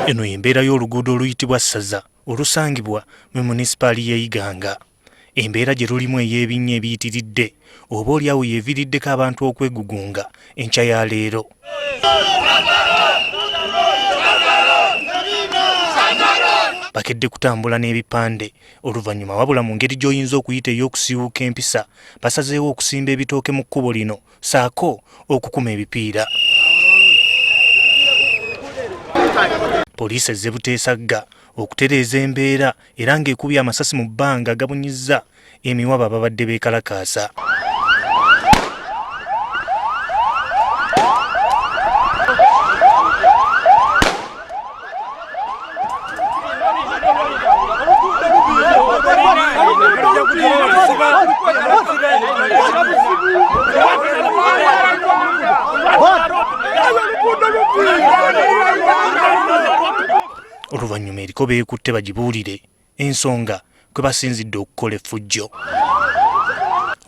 Eno embeera y'oluguudo oluyitibwa Ssaza olusangibwa mu munisipaali y'e Iganga. Embeera gye lulimu ey'ebinnya ebiyitiridde oba oliawo yeeviriddeko abantu okwegugunga enkya ya leero. Bakedde kutambula n'ebipande oluvannyuma wabula mu ngeri gy'oyinza okuyita ey'okusiiwuuka empisa basazeewo okusimba ebitooke mu kkubo lino saako okukuma ebipiira. Poliisi ezze Buteesagga okutereeza embeera era ng'ekubye amasasi mu bbanga agabunyizza emiwaba ababadde beekalakaasa. Oluvannyuma eriko beekutte bagibuulire ensonga kwe basinzidde okukola effujjo.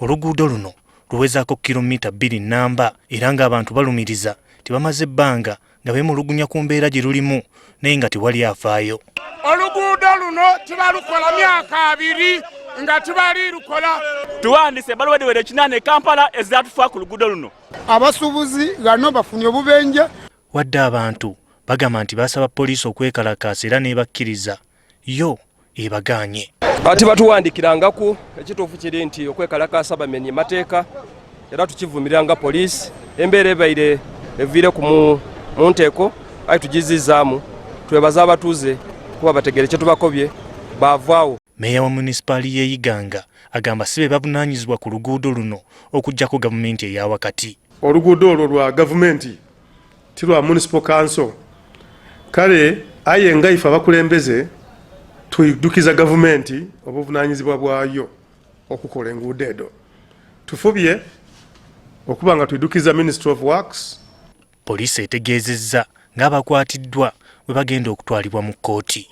Oluguudo luno luwezaako kilomita 2 nnamba era ng'abantu balumiriza tebamaze ebbanga nga beemulugunya ku mbeera gye lulimu naye nga tewali afaayo. Oluguudo luno tubalukola myaka 2 nga tubali lukola. Tuwandise baluwedewede 8 e Kampala ezatufa ku luguudo luno. Abasuubuzi gano bafunye obubenje. Wadde abantu bagamba nti basaba poliisi okwekalakaasa era n'ebakkiriza yo ebagaanye. Ati batuwandikirangaku ekituufu kiri nti okwekalakaasa bamenye mateeka era tukivumiranga poliisi embeera ebaire eviire ku mu nteeko ayi tugizizaamu twebaza abatuuze kuba bategere kye tubakobye baavaawo. Meeya wa munisipaali y'e Iganga agamba si be bavunaanyizibwa ku luguudo luno okuggyako gavumenti eya wakati. Oluguudo olwo lwa gavumenti ti lwa municipal council. Kale aye nga ife abakulembeze tuyidukiza gavumenti obuvunaanyizibwa bwayo okukola enguudo edo. Tufubye okuba nga tuyidukiza Ministry of Works. Poliisi etegeezezza ng'abakwatiddwa bwe bagenda okutwalibwa mu kkooti.